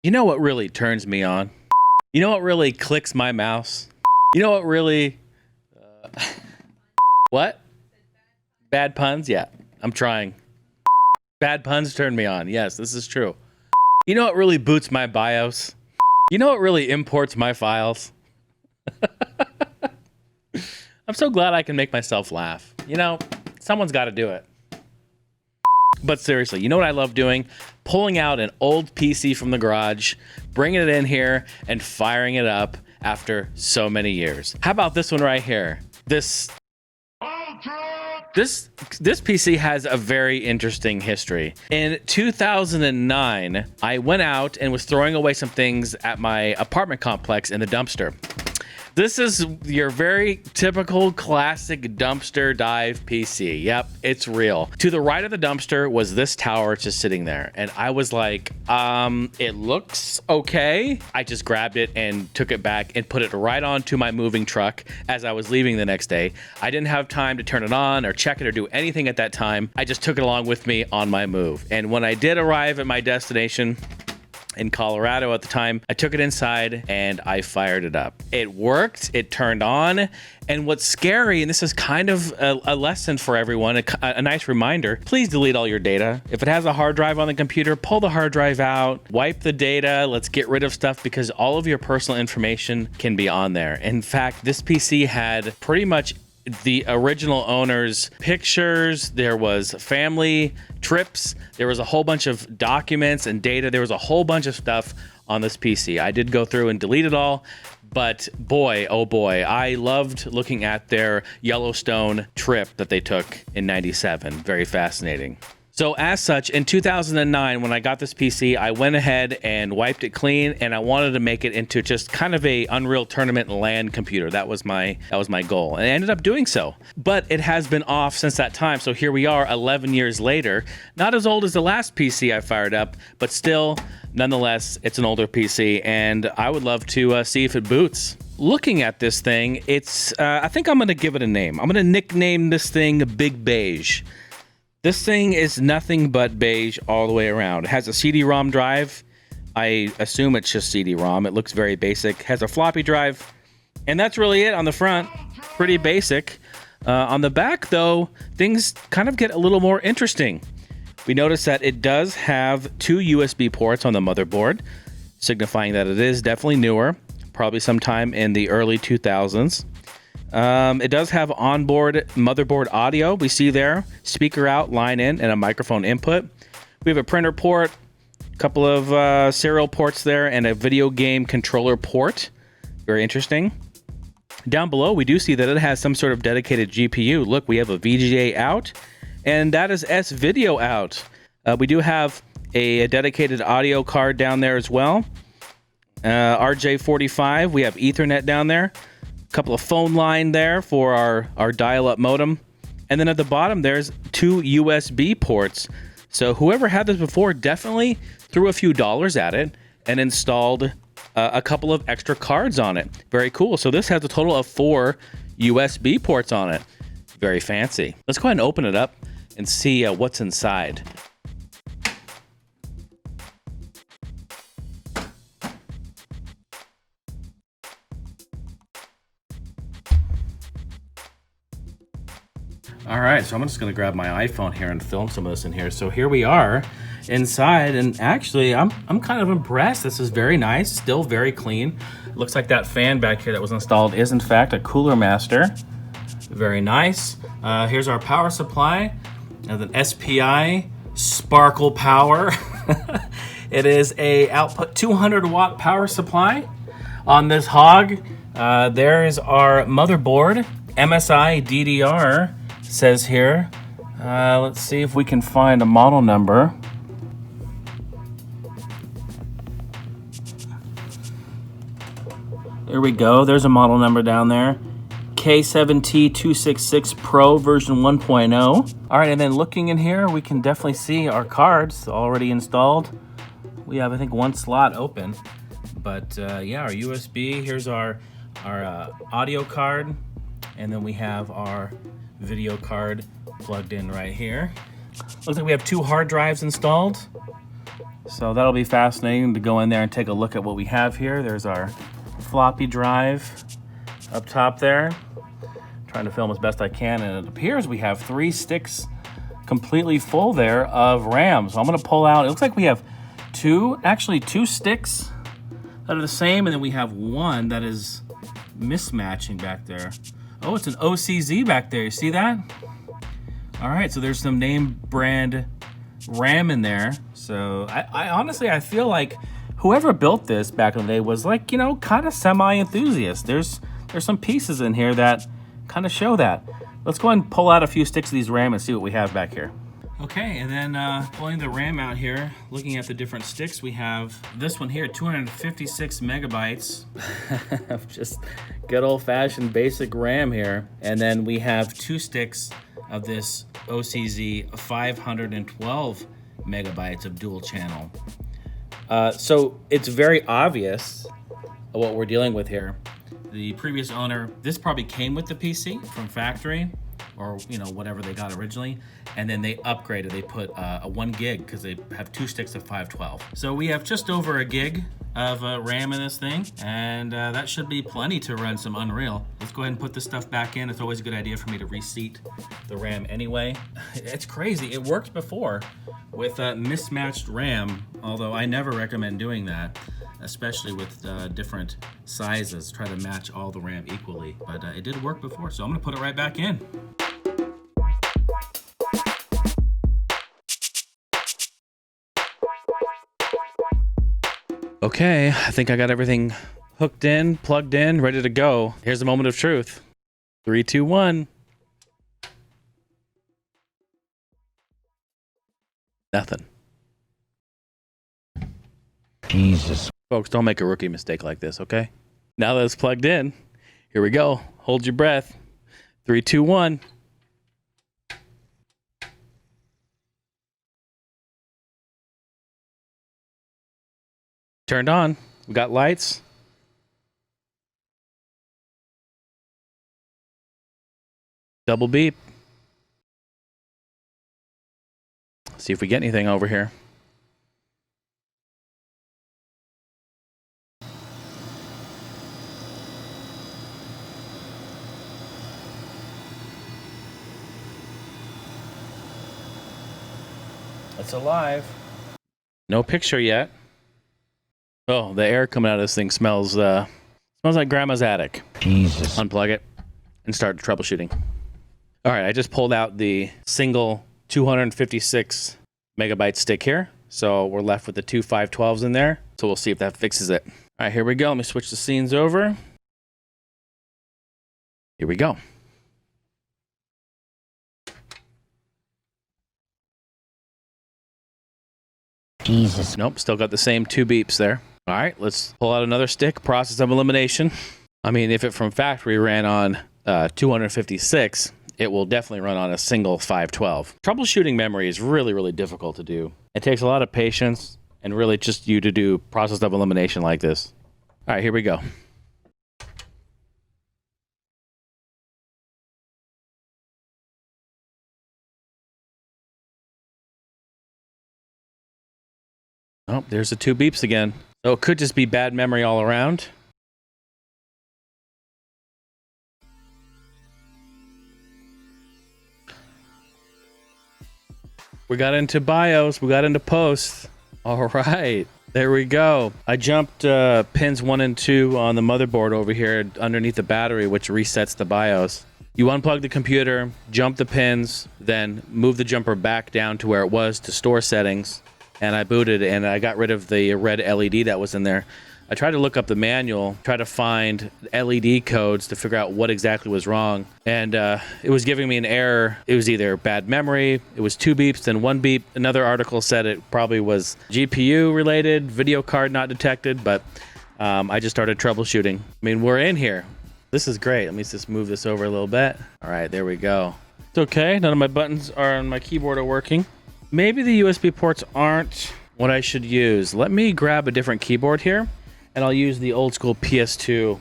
You know what really turns me on? You know what really clicks my mouse? You know what really... What? Bad puns? Yeah, I'm trying. Bad puns turn me on. Yes, this is true. You know what really boots my BIOS? You know what really imports my files? I'm so glad I can make myself laugh. You know, someone's got to do it. But seriously, you know what I love doing? Pulling out an old PC from the garage, bringing it in here, and firing it up after so many years. How about this one right here? This PC has a very interesting history. In 2009, I went out and was throwing away some things at my apartment complex in the dumpster. This is your very typical classic dumpster dive PC. Yep, it's real. To the right of the dumpster was this tower just sitting there. And I was like, it looks okay. I just grabbed it and took it back and put it right onto my moving truck as I was leaving the next day. I didn't have time to turn it on or check it or do anything at that time. I just took it along with me on my move. And when I did arrive at my destination, in Colorado at the time, I took it inside and I fired it up. It worked, it turned on, and what's scary, and this is kind of a lesson for everyone, a nice reminder, please delete all your data. If it has a hard drive on the computer, pull the hard drive out, wipe the data, let's get rid of stuff because all of your personal information can be on there. In fact, this PC had pretty much the original owner's pictures, there was family trips, there was a whole bunch of documents and data, there was a whole bunch of stuff on this PC. I did go through and delete it all, but boy, oh boy, I loved looking at their Yellowstone trip that they took in '97. Very fascinating. So as such, in 2009, when I got this PC, I went ahead and wiped it clean, and I wanted to make it into just kind of a Unreal Tournament LAN computer. That was my goal, and I ended up doing so. But it has been off since that time, so here we are 11 years later. Not as old as the last PC I fired up, but still, nonetheless, it's an older PC, and I would love to see if it boots. Looking at this thing, it's I think I'm going to give it a name. I'm going to nickname this thing Big Beige. This thing is nothing but beige all the way around. It has a CD-ROM drive. I assume it's just CD-ROM. It looks very basic. Has a floppy drive. And that's really it on the front. Pretty basic. On the back, though, things kind of get a little more interesting. We notice that it does have 2 USB ports on the motherboard, signifying that it is definitely newer, probably sometime in the early 2000s. It does have onboard motherboard audio. We see there, speaker out, line in, and a microphone input. We have a printer port, a couple of serial ports there, and a video game controller port. Very interesting. Down below, we do see that it has some sort of dedicated GPU. Look, we have a VGA out, and that is S-Video out. We do have a dedicated audio card down there as well. RJ45, we have Ethernet down there. Couple of phone line there for our dial-up modem, and then at the bottom there's 2 USB ports. So whoever had this before definitely threw a few dollars at it and installed a couple of extra cards on it. Very cool. So this has a total of 4 USB ports on it. Very fancy. Let's go ahead and open it up and see what's inside. All right, so I'm just gonna grab my iPhone here and film some of this in here. So here we are inside, and actually I'm kind of impressed. This is very nice, still very clean. It looks like that fan back here that was installed is in fact a Cooler Master. Very nice. Here's our power supply, and an SPI Sparkle Power. It is a output 200 watt power supply on this hog. There is our motherboard, MSI DDR. Says here. Let's see if we can find a model number. There we go. There's a model number down there. K7T266 Pro version 1.0. All right, and then looking in here, we can definitely see our cards already installed. We have, I think, 1 slot open. But yeah, our USB. Here's our audio card. And then we have our video card plugged in right here. Looks like we have 2 hard drives installed. So that'll be fascinating to go in there and take a look at what we have here. There's our floppy drive up top there. Trying to film as best I can, and it appears we have 3 sticks completely full there of RAM. So I'm gonna pull out, it looks like we have two sticks that are the same, and then we have one that is mismatching back there. Oh, it's an OCZ back there, you see that? All right, so there's some name brand RAM in there. So I honestly, I feel like whoever built this back in the day was like, you know, kind of semi-enthusiast. There's some pieces in here that kind of show that. Let's go ahead and pull out a few sticks of these RAM and see what we have back here. Okay, and then pulling the RAM out here, looking at the different sticks, we have this one here, 256 megabytes of just good old-fashioned basic RAM here. And then we have 2 sticks of this OCZ 512 megabytes of dual channel. So it's very obvious what we're dealing with here. The previous owner, this probably came with the PC from factory, or you know, whatever they got originally, and then they upgraded. They put a 1 gig because they have 2 sticks of 512. So we have just over a gig of RAM in this thing, and that should be plenty to run some Unreal. Let's go ahead and put this stuff back in. It's always a good idea for me to reseat the RAM anyway. It's crazy. It worked before with mismatched RAM, although I never recommend doing that, especially with different sizes. Try to match all the RAM equally, but it did work before, so I'm gonna put it right back in. Okay, I think I got everything hooked in, plugged in, ready to go. Here's the moment of truth. 3, 2, 1. Nothing. Jesus. Folks, don't make a rookie mistake like this, okay? Now that it's plugged in, here we go. Hold your breath. 3, 2, 1. Turned on. We got lights. Double beep. See if we get anything over here. It's alive. No picture yet. Oh, the air coming out of this thing smells like grandma's attic. Jesus. Unplug it and start troubleshooting. All right, I just pulled out the single 256 megabyte stick here. So we're left with the 2 512s in there. So we'll see if that fixes it. All right, here we go. Let me switch the scenes over. Here we go. Jesus. Nope, still got the same 2 beeps there. All right, let's pull out another stick, process of elimination. I mean, if it from factory ran on 256, it will definitely run on a single 512. Troubleshooting memory is really, really difficult to do. It takes a lot of patience and really just you to do process of elimination like this. All right, here we go. Oh, there's the 2 beeps again. So it could just be bad memory all around. We got into BIOS, we got into post. All right, there we go. I jumped pins 1 and 2 on the motherboard over here underneath the battery, which resets the BIOS. You unplug the computer, jump the pins, then move the jumper back down to where it was to store settings. And I booted and I got rid of the red LED that was in there. I tried to look up the manual, try to find LED codes to figure out what exactly was wrong. And it was giving me an error. It was either bad memory, it was 2 beeps, then 1 beep. Another article said it probably was GPU related, video card not detected, but I just started troubleshooting. I mean, we're in here. This is great. Let me just move this over a little bit. All right, there we go. It's okay, none of my buttons on my keyboard are working. Maybe the USB ports aren't what I should use. Let me grab a different keyboard here, and I'll use the old school PS2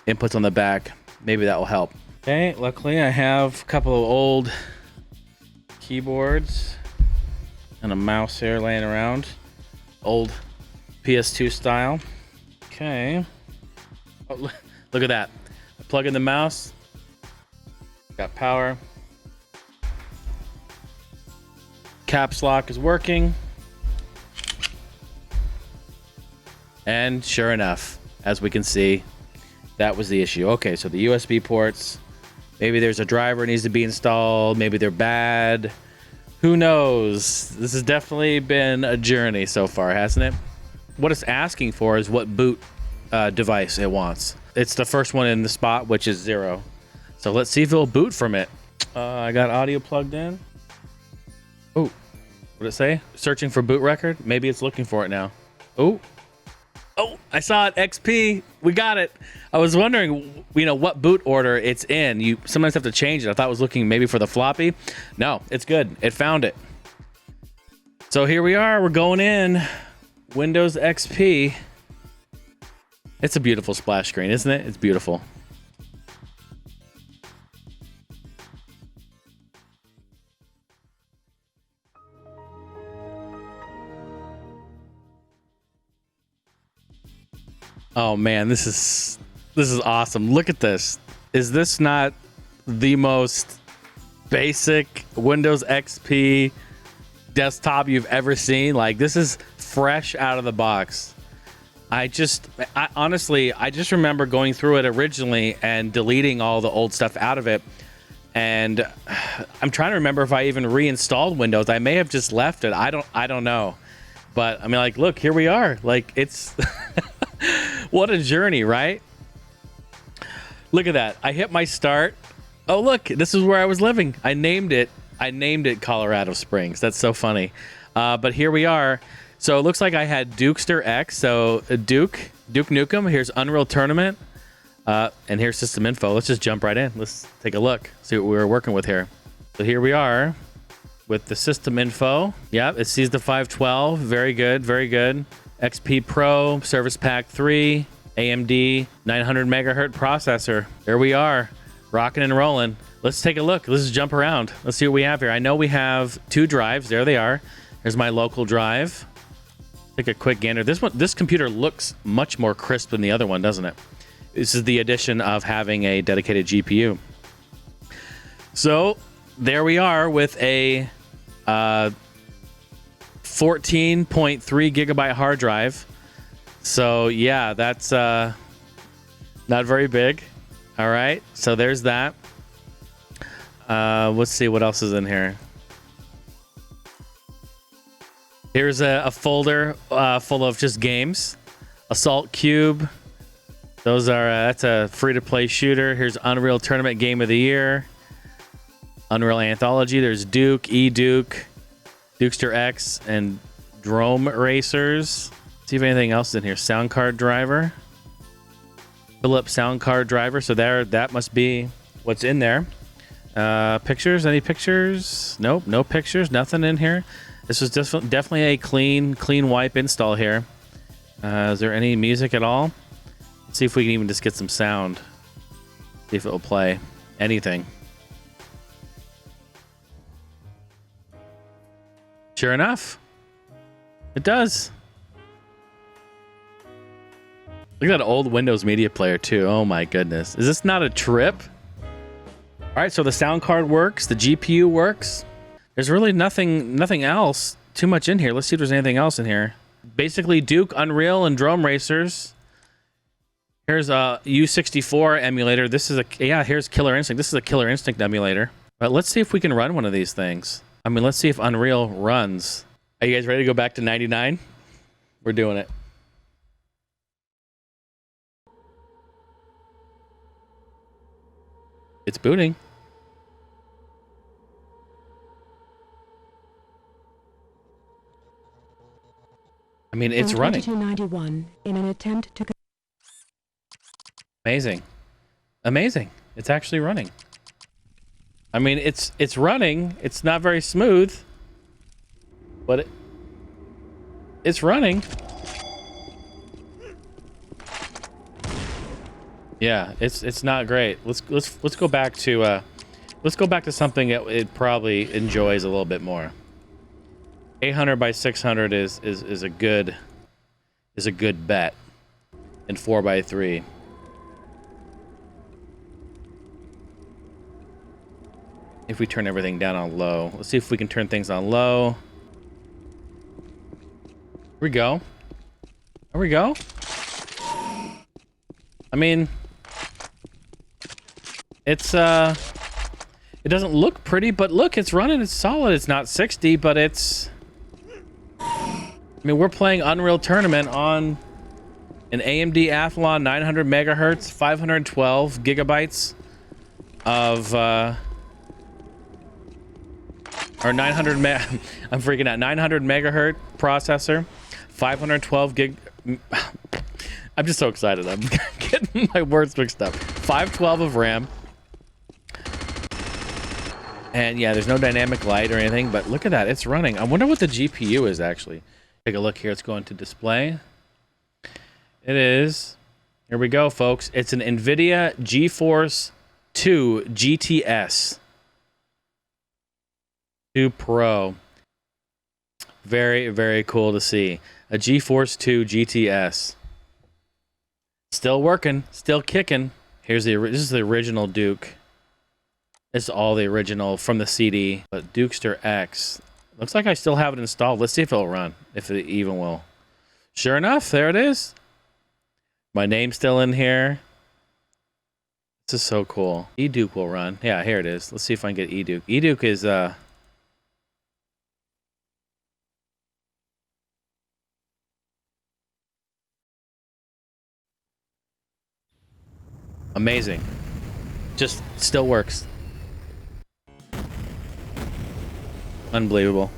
inputs on the back. Maybe that will help. Okay, luckily I have a couple of old keyboards and a mouse here laying around. old PS2 style. Okay. Oh, look at that. I plug in the mouse. Got power. Caps lock is working. And sure enough, as we can see, that was the issue. Okay, so the USB ports. Maybe there's a driver needs to be installed. Maybe they're bad. Who knows? This has definitely been a journey so far, hasn't it? What it's asking for is what boot device it wants. It's the first one in the spot, which is 0. So let's see if it'll boot from it. I got audio plugged in. Oh, what did it say? Searching for boot record? Maybe it's looking for it now. Oh, I saw it. XP. We got it. I was wondering, what boot order it's in. You sometimes have to change it. I thought it was looking maybe for the floppy. No, it's good. It found it. So here we are. We're going in. Windows XP. It's a beautiful splash screen, isn't it? It's beautiful. Oh man, this is awesome. Look at this. Is this not the most basic Windows XP desktop you've ever seen? Like, this is fresh out of the box. I honestly just remember going through it originally and deleting all the old stuff out of it. And I'm trying to remember if I even reinstalled Windows. I may have just left it. I don't know. But I mean, like, look, here we are. Like, it's what a journey, right? Look at that. I hit my start. Oh, look, this is where I was living. I named it Colorado Springs. That's so funny. But here we are. So it looks like I had Dukester X. So Duke Nukem. Here's Unreal Tournament. And here's system info. Let's just jump right in. Let's take a look. See what we were working with here. So here we are with the system info. Yep, it sees the 512. Very good, very good. XP Pro, Service Pack 3, AMD 900 megahertz processor. There we are, rocking and rolling. Let's take a look. Let's just jump around. Let's see what we have here. I know we have 2 drives. There they are. Here's my local drive. Take a quick gander. This computer looks much more crisp than the other one, doesn't it? This is the addition of having a dedicated GPU. So there we are with a 14.3 gigabyte hard drive. So yeah, that's not very big. All right, so there's that. Let's see what else is in here. Here's a folder full of just games. Assault Cube. Those are that's a free-to-play shooter. Here's Unreal Tournament Game of the Year. Unreal Anthology. There's Duke, E-Duke, Dukester X, and Drome Racers. See if anything else is in here. Sound card driver. Philips sound card driver. So that must be what's in there. Pictures? Any pictures? Nope, no pictures. Nothing in here. This was definitely a clean wipe install here. Is there any music at all? Let's see if we can even just get some sound. See if it will play anything. Sure enough, it does. Look at that old Windows Media Player too. Oh my goodness. Is this not a trip? All right, so the sound card works. The GPU works. There's really nothing else too much in here. Let's see if there's anything else in here. Basically Duke, Unreal, and Drome Racers. Here's a U64 emulator. Here's Killer Instinct. This is a Killer Instinct emulator. But let's see if we can run one of these things. I mean, let's see if Unreal runs. Are you guys ready to go back to 99? We're doing it. It's booting. I mean, it's running. 2291 in an attempt to. Amazing. It's actually running. I mean, it's running. It's not very smooth, but it's running. Yeah, it's not great. Let's go back to something that it probably enjoys a little bit more. 800 by 600 is a good bet. And 4 by 3. If we turn everything down on low. Let's see if we can turn things on low. Here we go. There we go. I mean, it's it doesn't look pretty, but look, it's running, it's solid. It's not 60, but it's, I mean, we're playing Unreal Tournament on an AMD Athlon 900 megahertz, 512 gigabytes of or 900 I'm freaking out. 900 megahertz processor, 512 gig. I'm just so excited. I'm getting my words mixed up. 512 of RAM. And yeah, there's no dynamic light or anything, but look at that. It's running. I wonder what the GPU is actually. Take a look here. It's going to display. It is. Here we go, folks. It's an NVIDIA GeForce 2 GTS 2 Pro. Very, very cool to see. A GeForce 2 GTS. Still working, still kicking. Here's the, this is the original Duke. It's all the original from the CD. But Dukester X. Looks like I still have it installed. Let's see if it'll run. If it even will. Sure enough, there it is. My name's still in here. This is so cool. eDuke will run. Yeah, here it is. Let's see if I can get eDuke. eDuke is amazing. Just still works. Unbelievable.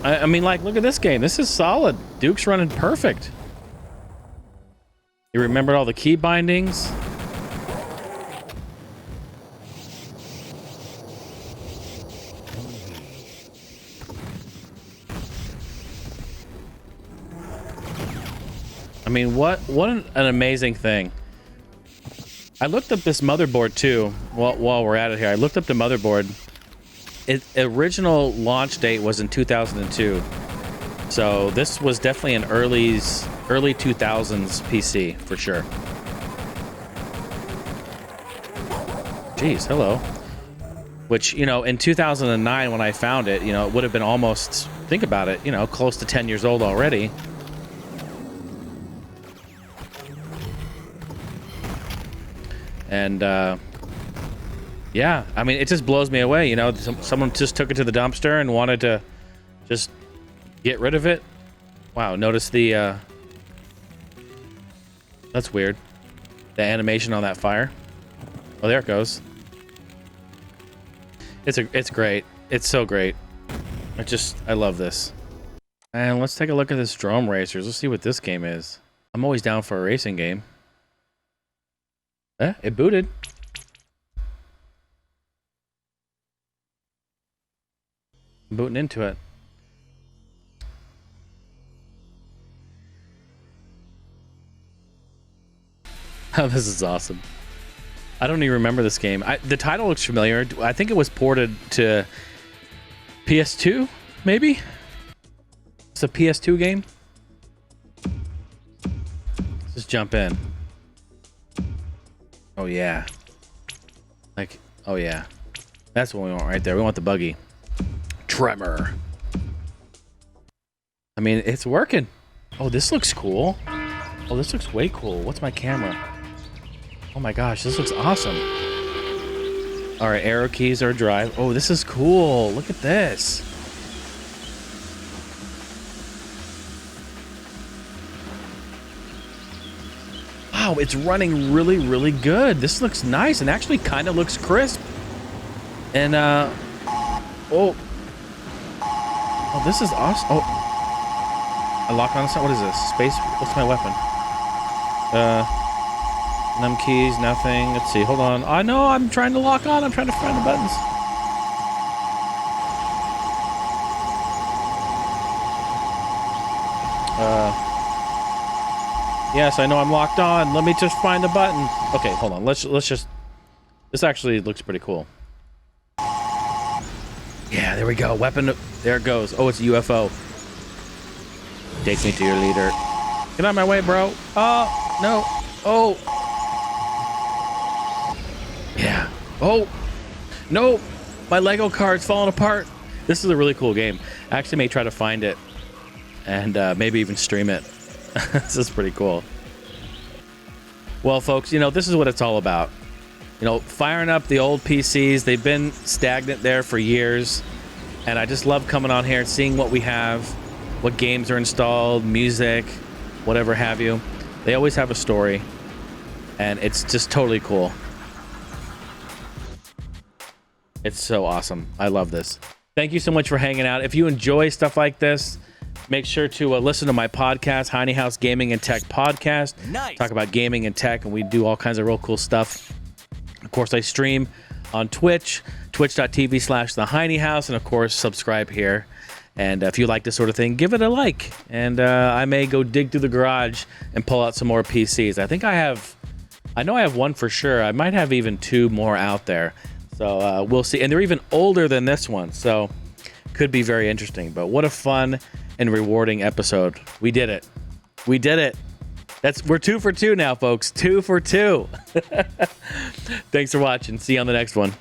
I mean, like, look at this game. This is solid. Duke's running perfect. You remembered all the key bindings? I mean, what an amazing thing. I looked up this motherboard too while we're at it here. I looked up the motherboard. Its original launch date was in 2002. So this was definitely an early 2000s PC for sure. Jeez, hello. Which, you know, in 2009 when I found it, you know, it would have been almost, think about it, you know, close to 10 years old already. And yeah, I mean, it just blows me away. You know, someone just took it to the dumpster and wanted to just get rid of it. Wow, notice the that's weird. The animation on that fire. Oh, there it goes. It's great. It's so great. I love this. And let's take a look at this Drone Racers. Let's see what this game is. I'm always down for a racing game. It booted. I'm booting into it. Oh, this is awesome. I don't even remember this game. The title looks familiar. I think it was ported to PS2, maybe? It's a PS2 game. Let's just jump in. Oh, yeah. Like, oh, yeah. That's what we want right there. We want the buggy. Tremor. I mean, it's working. Oh, this looks cool. Oh, this looks way cool. What's my camera? Oh my gosh, this looks awesome. All right, arrow keys are drive. Oh, this is cool. Look at this. Wow, it's running really, really good. This looks nice and actually kind of looks crisp. And, oh, this is awesome. Oh, I locked on something. What is this? Space? What's my weapon? Num keys, nothing. Let's see. Hold on. I know I'm trying to lock on. I'm trying to find the buttons. Yes, I know I'm locked on. Let me just find the button. Okay, hold on. Let's just. This actually looks pretty cool. there we go. Weapon. There it goes. Oh, it's a UFO. Take me to your leader. Get out of my way, bro. Oh, no. Oh. Yeah. Oh. No. My Lego car's falling apart. This is a really cool game. I actually may try to find it and maybe even stream it. This is pretty cool. Well, folks, you know, this is what it's all about. You know, firing up the old PCs. They've been stagnant there for years. And I just love coming on here and seeing what we have, what games are installed, music, whatever have you. They always have a story. And it's just totally cool. It's so awesome. I love this. Thank you so much for hanging out. If you enjoy stuff like this, make sure to listen to my podcast, Heine House Gaming and Tech Podcast. Nice. Talk about gaming and tech, and we do all kinds of real cool stuff. Of course, I stream on Twitch, twitch.tv/The Heine House, and of course, subscribe here. And if you like this sort of thing, give it a like. And I may go dig through the garage and pull out some more PCs. I know I have one for sure. I might have even 2 more out there. So we'll see. And they're even older than this one. So could be very interesting. But what a fun and rewarding episode. We did it. We did it. We're 2 for 2 now, folks. 2 for 2. Thanks for watching. See you on the next one.